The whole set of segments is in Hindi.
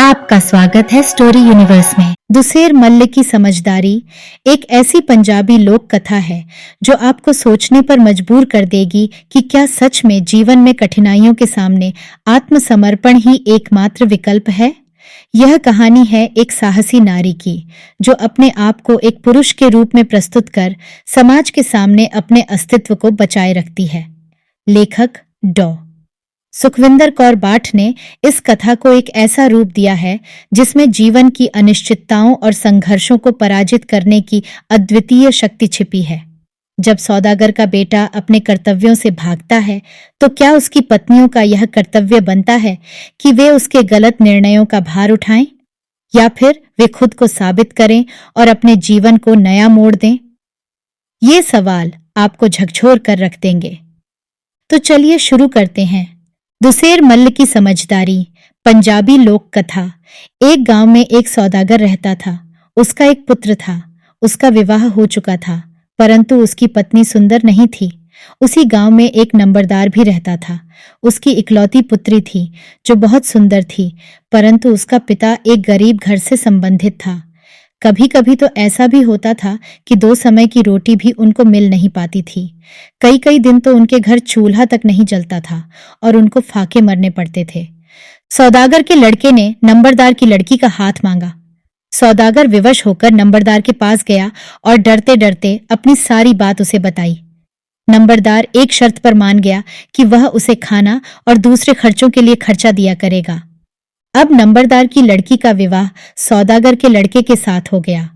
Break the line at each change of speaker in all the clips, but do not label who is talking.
आपका स्वागत है स्टोरी यूनिवर्स में। दुसेर मल्ल की समझदारी एक ऐसी पंजाबी लोक कथा है जो आपको सोचने पर मजबूर कर देगी कि क्या सच में जीवन में कठिनाइयों के सामने आत्मसमर्पण ही एकमात्र विकल्प है। यह कहानी है एक साहसी नारी की जो अपने आप को एक पुरुष के रूप में प्रस्तुत कर समाज के सामने अपने अस्तित्व को बचाए रखती है। लेखक डॉ सुखविंदर कौर बाठ ने इस कथा को एक ऐसा रूप दिया है जिसमें जीवन की अनिश्चितताओं और संघर्षों को पराजित करने की अद्वितीय शक्ति छिपी है। जब सौदागर का बेटा अपने कर्तव्यों से भागता है तो क्या उसकी पत्नियों का यह कर्तव्य बनता है कि वे उसके गलत निर्णयों का भार उठाएं, या फिर वे खुद को साबित करें और अपने जीवन को नया मोड़ दें? ये सवाल आपको झकझोर कर रख देंगे। तो चलिए शुरू करते हैं। दुसेर मल्ल की समझदारी पंजाबी लोक कथा। एक गांव में एक सौदागर रहता था। उसका एक पुत्र था। उसका विवाह हो चुका था, परंतु उसकी पत्नी सुंदर नहीं थी। उसी गांव में एक नंबरदार भी रहता था। उसकी इकलौती पुत्री थी जो बहुत सुंदर थी, परंतु उसका पिता एक गरीब घर से संबंधित था। कभी कभी तो ऐसा भी होता था कि 2 समय की रोटी भी उनको मिल नहीं पाती थी। कई कई दिन तो उनके घर चूल्हा तक नहीं जलता था और उनको फाके मरने पड़ते थे। सौदागर के लड़के ने नंबरदार की लड़की का हाथ मांगा। सौदागर विवश होकर नंबरदार के पास गया और डरते डरते अपनी सारी बात उसे बताई। नंबरदार एक शर्त पर मान गया कि वह उसे खाना और दूसरे खर्चों के लिए खर्चा दिया करेगा। अब नंबरदार की लड़की का विवाह सौदागर के लड़के के साथ हो गया।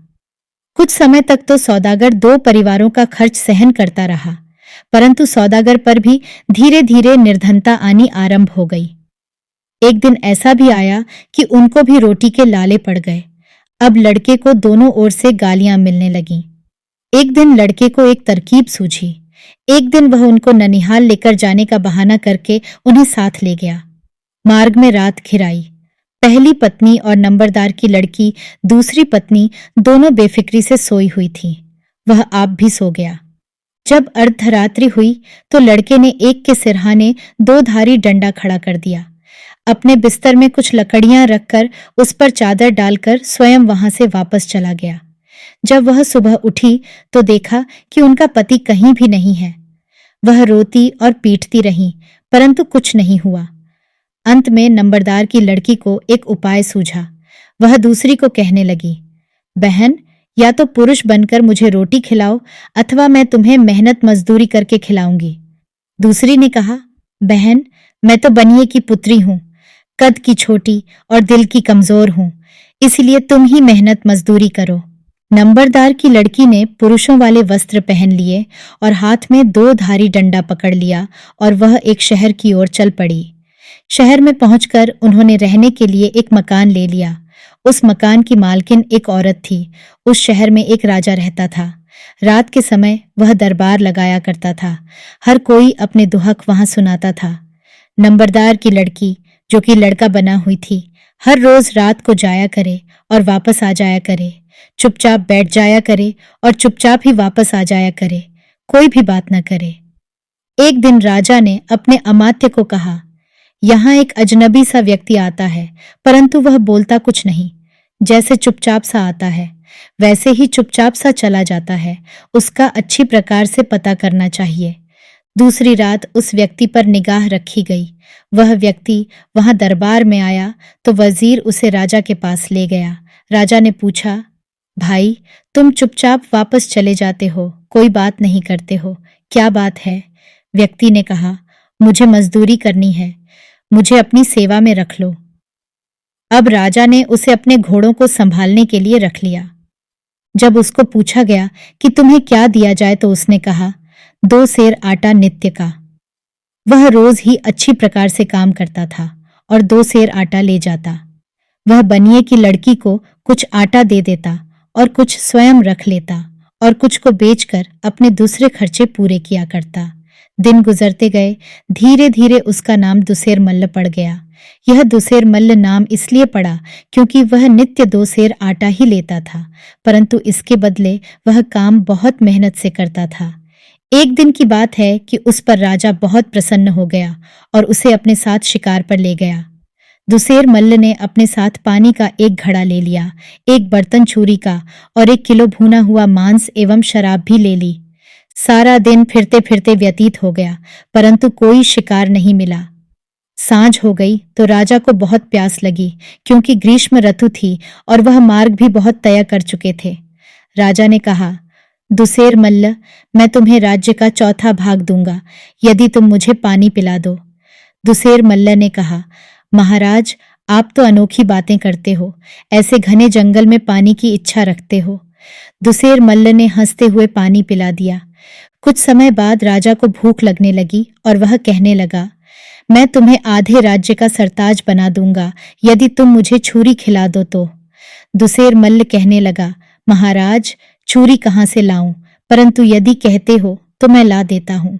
कुछ समय तक तो सौदागर 2 परिवारों का खर्च सहन करता रहा, परंतु सौदागर पर भी धीरे धीरे निर्धनता आनी आरंभ हो गई। एक दिन ऐसा भी आया कि उनको भी रोटी के लाले पड़ गए। अब लड़के को दोनों ओर से गालियां मिलने लगीं। एक दिन लड़के को एक तरकीब सूझी। एक दिन वह उनको ननिहाल लेकर जाने का बहाना करके उन्हें साथ ले गया। मार्ग में रात घिराई। पहली पत्नी और नंबरदार की लड़की दूसरी पत्नी दोनों बेफिक्री से सोई हुई थी। वह आप भी सो गया। जब अर्धरात्रि हुई तो लड़के ने एक के सिरहाने 2 धारी डंडा खड़ा कर दिया। अपने बिस्तर में कुछ लकड़ियां रखकर उस पर चादर डालकर स्वयं वहां से वापस चला गया। जब वह सुबह उठी तो देखा कि उनका पति कहीं भी नहीं है। वह रोती और पीटती रही, परंतु कुछ नहीं हुआ। अंत में नंबरदार की लड़की को एक उपाय सूझा। वह दूसरी को कहने लगी, बहन, या तो पुरुष बनकर मुझे रोटी खिलाओ अथवा मैं तुम्हें मेहनत मजदूरी करके खिलाऊंगी। दूसरी ने कहा, बहन, मैं तो बनिए की पुत्री हूं, कद की छोटी और दिल की कमजोर हूं, इसलिए तुम ही मेहनत मजदूरी करो। नंबरदार की लड़की ने पुरुषों वाले वस्त्र पहन लिए और हाथ में 2 धारी डंडा पकड़ लिया और वह एक शहर की ओर चल पड़ी। शहर में पहुंचकर उन्होंने रहने के लिए एक मकान ले लिया। उस मकान की मालकिन एक औरत थी। उस शहर में एक राजा रहता था। रात के समय वह दरबार लगाया करता था। हर कोई अपने दुहक वहां सुनाता था। नंबरदार की लड़की, जो कि लड़का बना हुई थी, हर रोज रात को जाया करे और वापस आ जाया करे। चुपचाप बैठ जाया करे और चुपचाप ही वापस आ जाया करे, कोई भी बात न करे। एक दिन राजा ने अपने अमात्य को कहा, यहाँ एक अजनबी सा व्यक्ति आता है, परंतु वह बोलता कुछ नहीं। जैसे चुपचाप सा आता है वैसे ही चुपचाप सा चला जाता है। उसका अच्छी प्रकार से पता करना चाहिए। दूसरी रात उस व्यक्ति पर निगाह रखी गई। वह व्यक्ति वहां दरबार में आया तो वजीर उसे राजा के पास ले गया। राजा ने पूछा, भाई, तुम चुपचाप वापस चले जाते हो, कोई बात नहीं करते हो, क्या बात है? व्यक्ति ने कहा, मुझे मजदूरी करनी है, मुझे अपनी सेवा में रख लो। अब राजा ने उसे अपने घोड़ों को संभालने के लिए रख लिया। जब उसको पूछा गया कि तुम्हें क्या दिया जाए तो उसने कहा, 2 सेर आटा नित्य का। वह रोज ही अच्छी प्रकार से काम करता था और 2 सेर आटा ले जाता। वह बनिए की लड़की को कुछ आटा दे देता और कुछ स्वयं रख लेता और कुछ को बेचकर अपने दूसरे खर्चे पूरे किया करता। दिन गुजरते गए। धीरे धीरे उसका नाम दुसेर मल्ल पड़ गया। यह दुसेर मल्ल नाम इसलिए पड़ा क्योंकि वह नित्य 2 सेर आटा ही लेता था, परंतु इसके बदले वह काम बहुत मेहनत से करता था। एक दिन की बात है कि उस पर राजा बहुत प्रसन्न हो गया और उसे अपने साथ शिकार पर ले गया। दुसेर मल्ल ने अपने साथ पानी का एक घड़ा ले लिया, एक बर्तन छुरी का और 1 किलो भुना हुआ मांस एवं शराब भी ले ली। सारा दिन फिरते फिरते व्यतीत हो गया, परंतु कोई शिकार नहीं मिला। सांझ हो गई तो राजा को बहुत प्यास लगी, क्योंकि ग्रीष्म ऋतु थी और वह मार्ग भी बहुत तय कर चुके थे। राजा ने कहा, दुसेर मल्ल, मैं तुम्हें राज्य का 1/4 भाग दूंगा यदि तुम मुझे पानी पिला दो। दुसेर मल्ल ने कहा, महाराज, आप तो अनोखी बातें करते हो, ऐसे घने जंगल में पानी की इच्छा रखते हो। दुसेर मल्ल ने हंसते हुए पानी पिला दिया। कुछ समय बाद राजा को भूख लगने लगी और वह कहने लगा, मैं तुम्हें आधे राज्य का सरताज बना दूंगा यदि तुम मुझे छुरी खिला दो तो। दुसेर मल्ल कहने लगा, महाराज, छुरी कहाँ से लाऊं, परंतु यदि कहते हो तो मैं ला देता हूं।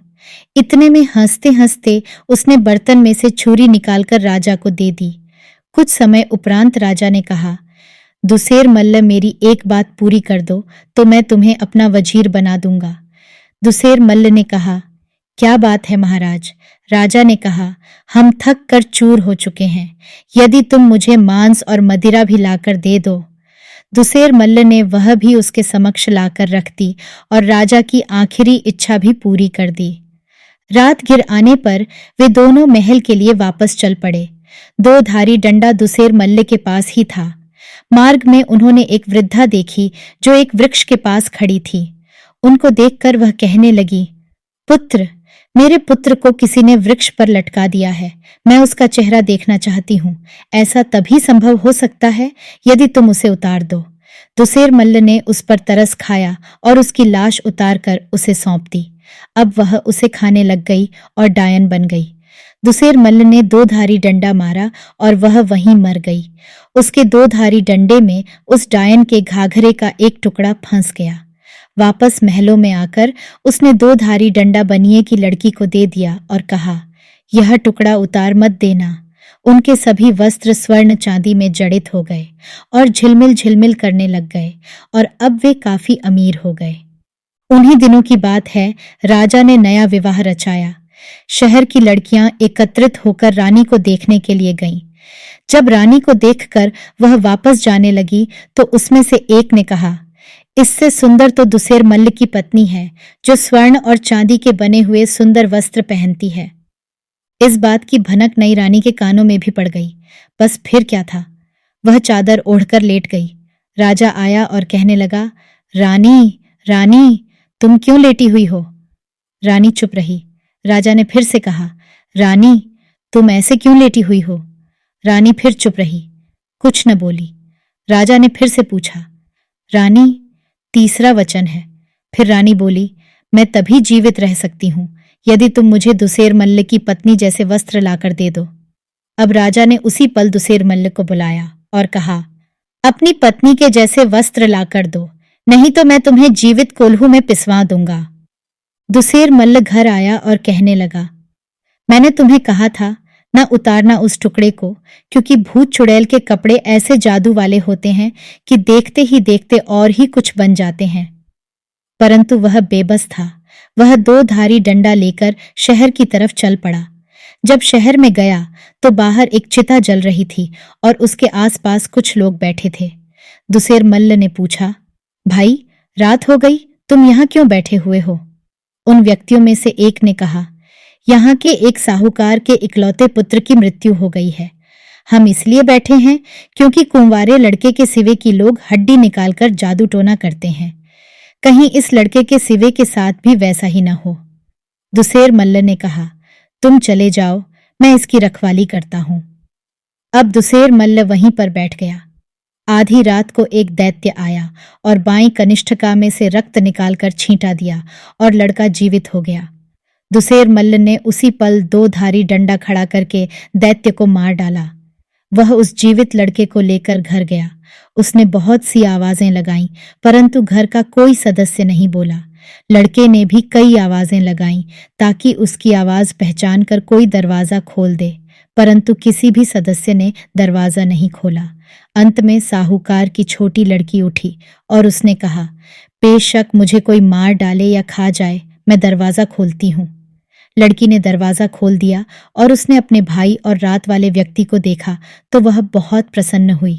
इतने में हंसते हंसते उसने बर्तन में से छुरी निकालकर राजा को दे दी। कुछ समय उपरांत राजा ने कहा, दुसेर मल्ल, मेरी एक बात पूरी कर दो तो मैं तुम्हें अपना वजीर बना दूंगा। दुसेर मल्ल ने कहा, क्या बात है महाराज? राजा ने कहा, हम थक कर चूर हो चुके हैं, यदि तुम मुझे मांस और मदिरा भी लाकर दे दो। दुसेर मल्ल ने वह भी उसके समक्ष लाकर रख दी और राजा की आखिरी इच्छा भी पूरी कर दी। रात घिर आने पर वे दोनों महल के लिए वापस चल पड़े। 2 धारी डंडा दुसेर मल्ल के पास ही था। मार्ग में उन्होंने एक वृद्धा देखी जो एक वृक्ष के पास खड़ी थी। उनको देखकर वह कहने लगी, पुत्र, मेरे पुत्र को किसी ने वृक्ष पर लटका दिया है, मैं उसका चेहरा देखना चाहती हूँ। ऐसा तभी संभव हो सकता है यदि तुम उसे उतार दो। दुसेर मल्ल ने उस पर तरस खाया और उसकी लाश उतार कर उसे सौंप दी। अब वह उसे खाने लग गई और डायन बन गई। दुसेर मल्ल ने 2 धारी डंडा मारा और वह वहीं मर गई। उसके 2 धारी डंडे में उस डायन के घाघरे का एक टुकड़ा फंस गया। वापस महलों में आकर उसने 2 धारी डंडा बनिए की लड़की को दे दिया और कहा, यह टुकड़ा उतार मत देना। उनके सभी वस्त्र स्वर्ण चांदी में जड़ित हो गए और झिलमिल झिलमिल करने लग गए और अब वे काफी अमीर हो गए। उन्हीं दिनों की बात है, राजा ने नया विवाह रचाया। शहर की लड़कियां एकत्रित होकर रानी को देखने के लिए गईं। जब रानी को देखकर वह वापस जाने लगी तो उसमें से एक ने कहा, इससे सुंदर तो दुसेर मल्ल की पत्नी है, जो स्वर्ण और चांदी के बने हुए सुंदर वस्त्र पहनती है। इस बात की भनक नई रानी के कानों में भी पड़ गई। बस फिर क्या था, वह चादर ओढ़कर लेट गई। राजा आया और कहने लगा, रानी, रानी, तुम क्यों लेटी हुई हो? रानी चुप रही। राजा ने फिर से कहा, रानी, तुम ऐसे क्यों लेटी हुई हो? रानी फिर चुप रही, कुछ न बोली। राजा ने फिर से पूछा, रानी, तीसरा वचन है। फिर रानी बोली, मैं तभी जीवित रह सकती हूं यदि तुम मुझे दुसेर मल्ल की पत्नी जैसे वस्त्र लाकर दे दो। अब राजा ने उसी पल दुसेर मल्ल को बुलाया और कहा, अपनी पत्नी के जैसे वस्त्र लाकर दो, नहीं तो मैं तुम्हें जीवित कोल्हू में पिसवा दूंगा। दुसेर मल्ल घर आया और कहने लगा, मैंने तुम्हें कहा था न उतारना उस टुकड़े को, क्योंकि भूत चुड़ैल के कपड़े ऐसे जादू वाले होते हैं कि देखते ही देखते और ही कुछ बन जाते हैं। परंतु वह बेबस था। वह 2 धारी डंडा लेकर शहर की तरफ चल पड़ा। जब शहर में गया तो बाहर एक चिता जल रही थी और उसके आसपास कुछ लोग बैठे थे। दुसेर मल्ल ने पूछा, भाई, रात हो गई, तुम यहाँ क्यों बैठे हुए हो? उन व्यक्तियों में से एक ने कहा, यहाँ के एक साहूकार के इकलौते पुत्र की मृत्यु हो गई है। हम इसलिए बैठे हैं क्योंकि कुंवारे लड़के के सिवे की लोग हड्डी निकालकर जादू टोना करते हैं। कहीं इस लड़के के सिवे के साथ भी वैसा ही न हो। दुसेर मल्ल ने कहा, तुम चले जाओ, मैं इसकी रखवाली करता हूं। अब दुसेर मल्ल वहीं पर बैठ गया। आधी रात को एक दैत्य आया और बाईं कनिष्ठिका में से रक्त निकालकर छींटा दिया और लड़का जीवित हो गया। दुसेर मल्ल ने उसी पल 2 धारी डंडा खड़ा करके दैत्य को मार डाला। वह उस जीवित लड़के को लेकर घर गया। उसने बहुत सी आवाजें लगाईं, परंतु घर का कोई सदस्य नहीं बोला। लड़के ने भी कई आवाजें लगाईं ताकि उसकी आवाज पहचान कर कोई दरवाजा खोल दे, परंतु किसी भी सदस्य ने दरवाजा नहीं खोला। अंत में साहूकार की छोटी लड़की उठी और उसने कहा, बेशक मुझे कोई मार डाले या खा जाए, मैं दरवाजा खोलती हूँ। लड़की ने दरवाजा खोल दिया और उसने अपने भाई और रात वाले व्यक्ति को देखा तो वह बहुत प्रसन्न हुई।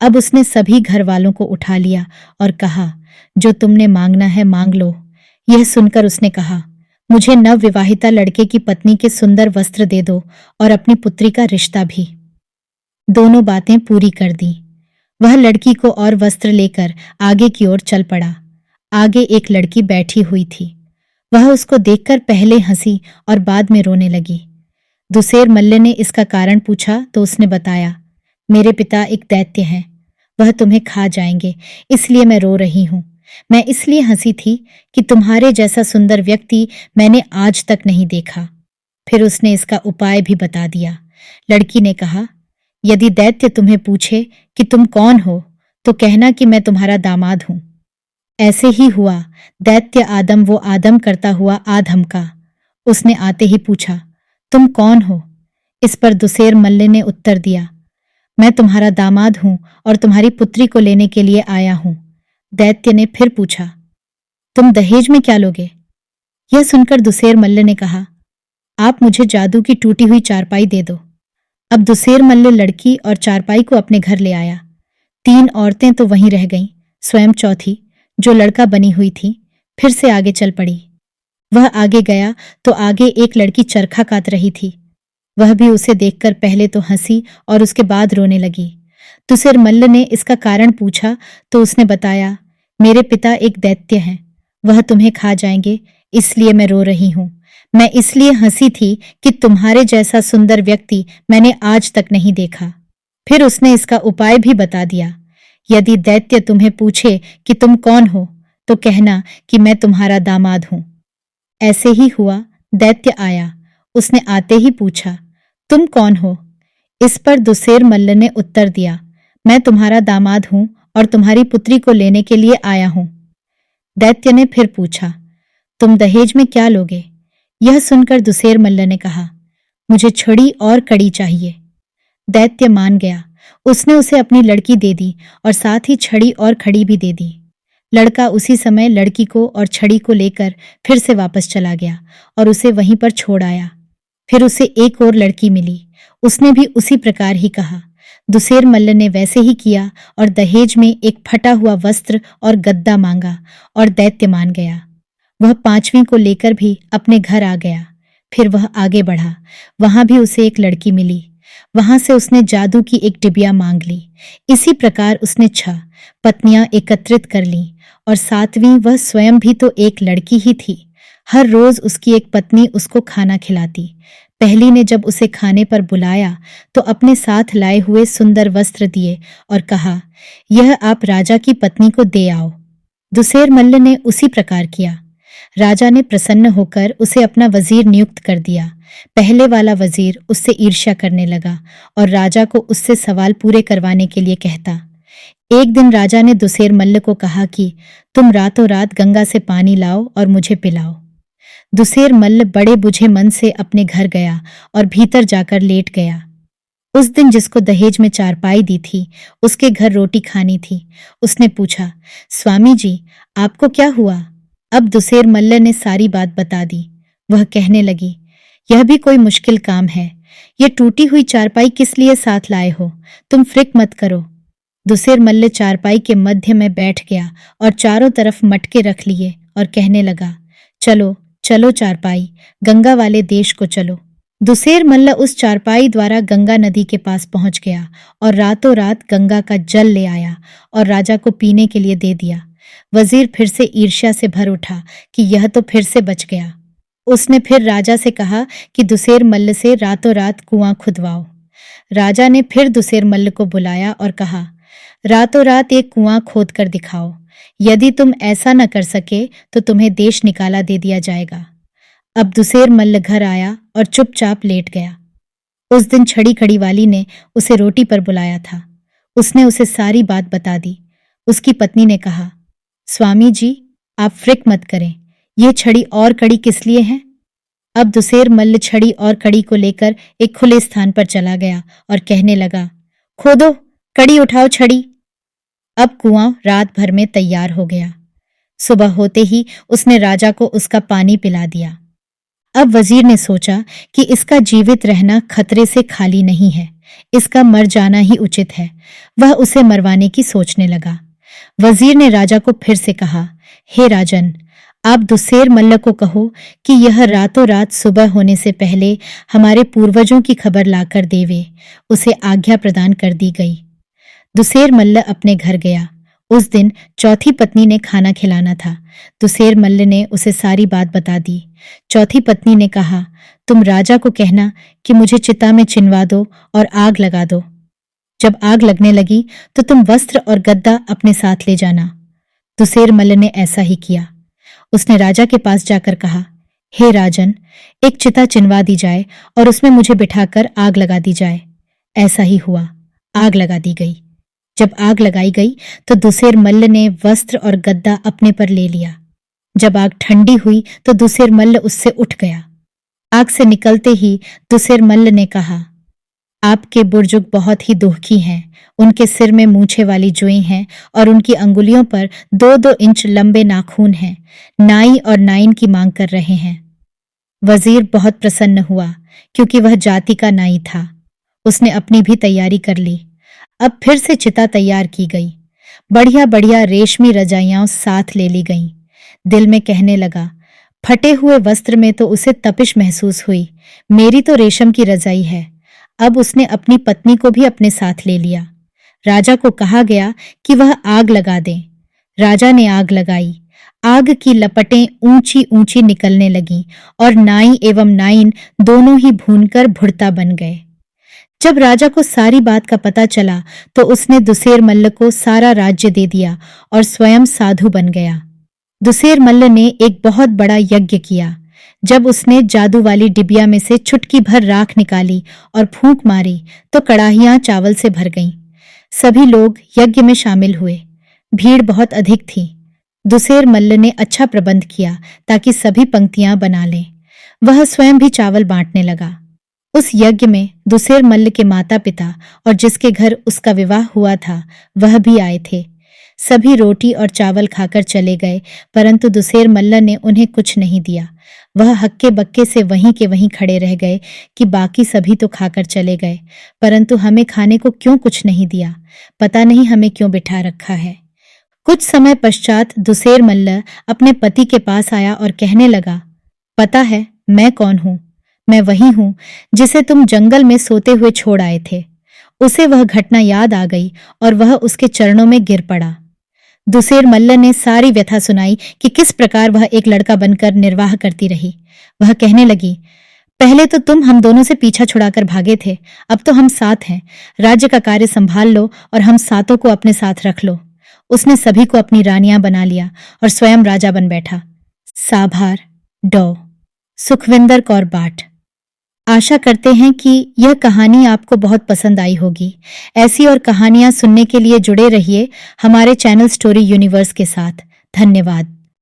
अब उसने सभी घर वालों को उठा लिया और कहा, जो तुमने मांगना है मांग लो। यह सुनकर उसने कहा, मुझे नवविवाहिता लड़के की पत्नी के सुंदर वस्त्र दे दो और अपनी पुत्री का रिश्ता भी। दोनों बातें पूरी कर दी। वह लड़की को और वस्त्र लेकर आगे की ओर चल पड़ा। आगे एक लड़की बैठी हुई थी। वह उसको देखकर पहले हंसी और बाद में रोने लगी। दुसेर मल्ल ने इसका कारण पूछा तो उसने बताया, मेरे पिता एक दैत्य हैं, वह तुम्हें खा जाएंगे, इसलिए मैं रो रही हूं। मैं इसलिए हंसी थी कि तुम्हारे जैसा सुंदर व्यक्ति मैंने आज तक नहीं देखा। फिर उसने इसका उपाय भी बता दिया। लड़की ने कहा, यदि दैत्य तुम्हें पूछे कि तुम कौन हो तो कहना कि मैं तुम्हारा दामाद हूं। ऐसे ही हुआ। दैत्य आदम वो आदम करता हुआ आ धमका। उसने आते ही पूछा, तुम कौन हो? इस पर दुसेर मल्ल ने उत्तर दिया, मैं तुम्हारा दामाद हूं और तुम्हारी पुत्री को लेने के लिए आया हूं। दैत्य ने फिर पूछा, तुम दहेज में क्या लोगे? यह सुनकर दुसेर मल्ल ने कहा, आप मुझे जादू की टूटी हुई चारपाई दे दो। अब दुसेर मल्ल लड़की और चारपाई को अपने घर ले आया। 3 औरतें तो वहीं रह गईं, स्वयं चौथी, जो लड़का बनी हुई थी, फिर से आगे चल पड़ी। वह आगे गया तो आगे एक लड़की चरखा कात रही थी। वह भी उसे देखकर पहले तो हंसी और उसके बाद रोने लगी। दुसेर मल्ल ने इसका कारण पूछा तो उसने बताया, मेरे पिता एक दैत्य हैं, वह तुम्हें खा जाएंगे, इसलिए मैं रो रही हूं। मैं इसलिए हंसी थी कि तुम्हारे जैसा सुंदर व्यक्ति मैंने आज तक नहीं देखा। फिर उसने इसका उपाय भी बता दिया, यदि दैत्य तुम्हें पूछे कि तुम कौन हो तो कहना कि मैं तुम्हारा दामाद हूं। ऐसे ही हुआ। दैत्य आया। उसने आते ही पूछा, तुम कौन हो? इस पर दुसेर मल्ल ने उत्तर दिया, मैं तुम्हारा दामाद हूं और तुम्हारी पुत्री को लेने के लिए आया हूं। दैत्य ने फिर पूछा, तुम दहेज में क्या लोगे? यह सुनकर दुसेर मल्ल ने कहा, मुझे छड़ी और कड़ी चाहिए। दैत्य मान गया। उसने उसे अपनी लड़की दे दी और साथ ही छड़ी और खड़ी भी दे दी। लड़का उसी समय लड़की को और छड़ी को लेकर फिर से वापस चला गया और उसे वहीं पर छोड़ आया। फिर उसे एक और लड़की मिली। उसने भी उसी प्रकार ही कहा। दुसेर मल्ल ने वैसे ही किया और दहेज में एक फटा हुआ वस्त्र और गद्दा मांगा और दैत्य मान गया। वह 5वीं को लेकर भी अपने घर आ गया। फिर वह आगे बढ़ा। वहां भी उसे एक लड़की मिली। वहां से उसने जादू की एक डिबिया मांग ली। इसी प्रकार उसने 6 पत्नियां एकत्रित कर लीं और 7वीं वह स्वयं भी तो एक लड़की ही थी। हर रोज उसकी एक पत्नी उसको खाना खिलाती। पहली ने जब उसे खाने पर बुलाया तो अपने साथ लाए हुए सुंदर वस्त्र दिए और कहा, यह आप राजा की पत्नी को दे आओ। दुसेर मल्ल ने उसी प्रकार किया। राजा ने प्रसन्न होकर उसे अपना वजीर नियुक्त कर दिया। पहले वाला वजीर उससे ईर्ष्या करने लगा और राजा को उससे सवाल पूरे करवाने के लिए कहता। एक दिन राजा ने दुसेर मल्ल को कहा कि तुम रातों रात गंगा से पानी लाओ और मुझे पिलाओ। दुसेर मल्ल बड़े बुझे मन से अपने घर गया और भीतर जाकर लेट गया। उस दिन जिसको दहेज में चारपाई दी थी उसके घर रोटी खानी थी। उसने पूछा, स्वामी जी आपको क्या हुआ? अब दुसेर मल्ल ने सारी बात बता दी। वह कहने लगी, यह भी कोई मुश्किल काम है। ये टूटी हुई चारपाई किस लिए साथ लाए हो? तुम फिक्र मत करो। दुसेर मल्ल चारपाई के मध्य में बैठ गया और चारों तरफ मटके रख लिए और कहने लगा, चलो चलो चारपाई, गंगा वाले देश को चलो। दुसेर मल्ल उस चारपाई द्वारा गंगा नदी के पास पहुंच गया और रातों रात गंगा का जल ले आया और राजा को पीने के लिए दे दिया। वजीर फिर से ईर्ष्या से भर उठा कि यह तो फिर से बच गया। उसने फिर राजा से कहा कि दुसेर मल्ल से रातों रात कुआं खुदवाओ। राजा ने फिर दुसेर मल्ल को बुलाया और कहा, रातों रात एक कुआं खोद कर दिखाओ। यदि तुम ऐसा न कर सके तो तुम्हें देश निकाला दे दिया जाएगा। अब दुसेर मल्ल घर आया और चुपचाप लेट गया। उस दिन छड़ी खड़ी वाली ने उसे रोटी पर बुलाया था। उसने उसे सारी बात बता दी। उसकी पत्नी ने कहा, स्वामी जी आप फिक्र मत करें, ये छड़ी और कड़ी किस लिए है? अब दुसेर मल्ल छड़ी और कड़ी को लेकर एक खुले स्थान पर चला गया और कहने लगा, खोदो, कड़ी उठाओ छड़ी। अब कुआं रात भर में तैयार हो गया। सुबह होते ही उसने राजा को उसका पानी पिला दिया। अब वजीर ने सोचा कि इसका जीवित रहना खतरे से खाली नहीं है, इसका मर जाना ही उचित है। वह उसे मरवाने की सोचने लगा। वजीर ने राजा को फिर से कहा, हे राजन, आप दुसेर मल्ल को कहो कि यह रातों रात सुबह होने से पहले हमारे पूर्वजों की खबर लाकर देवे। उसे आज्ञा प्रदान कर दी गई। दुसेर मल्ल अपने घर गया। उस दिन चौथी पत्नी ने खाना खिलाना था। दुसेर मल्ल ने उसे सारी बात बता दी। चौथी पत्नी ने कहा, तुम राजा को कहना कि मुझे चिता में चिनवा दो और आग लगा दो। जब आग लगने लगी तो तुम वस्त्र और गद्दा अपने साथ ले जाना। दुसेर मल्ल ने ऐसा ही किया। उसने राजा के पास जाकर कहा, हे राजन, एक चिता चिनवा दी जाए और उसमें मुझे बिठाकर आग लगा दी जाए। ऐसा ही हुआ। आग लगा दी गई। जब आग लगाई गई तो दुसेर मल्ल ने वस्त्र और गद्दा अपने पर ले लिया। जब आग ठंडी हुई तो दुसेर मल्ल उससे उठ गया। आग से निकलते ही दुसेर मल्ल ने कहा, आपके बुर्जुग बहुत ही दुखी हैं। उनके सिर में मूछे वाली जुएं हैं और उनकी अंगुलियों पर 2-2 इंच लंबे नाखून हैं। नाई और नाइन की मांग कर रहे हैं। वजीर बहुत प्रसन्न हुआ क्योंकि वह जाति का नाई था। उसने अपनी भी तैयारी कर ली। अब फिर से चिता तैयार की गई। बढ़िया बढ़िया रेशमी रजाइयां साथ ले ली गईं। दिल में कहने लगा, फटे हुए वस्त्र में तो उसे तपिश महसूस हुई। मेरी तो रेशम की रजाई है। अब उसने अपनी पत्नी को भी अपने साथ ले लिया। राजा को कहा गया कि वह आग लगा दे। राजा ने आग लगाई। आग की लपटें ऊंची ऊंची निकलने लगीं और नाई एवं नाइन दोनों ही भूनकर भुड़ता बन गए। जब राजा को सारी बात का पता चला तो उसने दुसेर मल्ल को सारा राज्य दे दिया और स्वयं साधु बन गया। दुसेर मल्ल ने एक बहुत बड़ा यज्ञ किया। जब उसने जादू वाली डिबिया में से चुटकी भर राख निकाली और फूंक मारी तो कड़ाहियां चावल से भर गईं। सभी लोग यज्ञ में शामिल हुए। भीड़ बहुत अधिक थी। दुसेर मल्ल ने अच्छा प्रबंध किया ताकि सभी पंक्तियां बना लें। वह स्वयं भी चावल बांटने लगा। उस यज्ञ में दुसेर मल्ल के माता पिता और जिसके घर उसका विवाह हुआ था वह भी आए थे। सभी रोटी और चावल खाकर चले गए, परंतु दुसेर मल्ल ने उन्हें कुछ नहीं दिया। वह हक्के बक्के से वहीं के वहीं खड़े रह गए कि बाकी सभी तो खाकर चले गए, परंतु हमें खाने को क्यों कुछ नहीं दिया? पता नहीं हमें क्यों बिठा रखा है। कुछ समय पश्चात दुसेर मल्ल अपने पति के पास आया और कहने लगा, पता है मैं कौन हूं? मैं वही हूं जिसे तुम जंगल में सोते हुए छोड़ आए थे। उसे वह घटना याद आ गई और वह उसके चरणों में गिर पड़ा। दुसेर मल्ल ने सारी व्यथा सुनाई कि किस प्रकार वह एक लड़का बनकर निर्वाह करती रही। वह कहने लगी, पहले तो तुम हम दोनों से पीछा छुड़ाकर भागे थे, अब तो हम साथ हैं। राज्य का कार्य संभाल लो और हम सातों को अपने साथ रख लो। उसने सभी को अपनी रानियां बना लिया और स्वयं राजा बन बैठा। साभार डॉ सुखविंदर कौर बाट। आशा करते हैं कि यह कहानी आपको बहुत पसंद आई होगी। ऐसी और कहानियां सुनने के लिए जुड़े रहिए हमारे चैनल स्टोरी यूनिवर्स के साथ। धन्यवाद।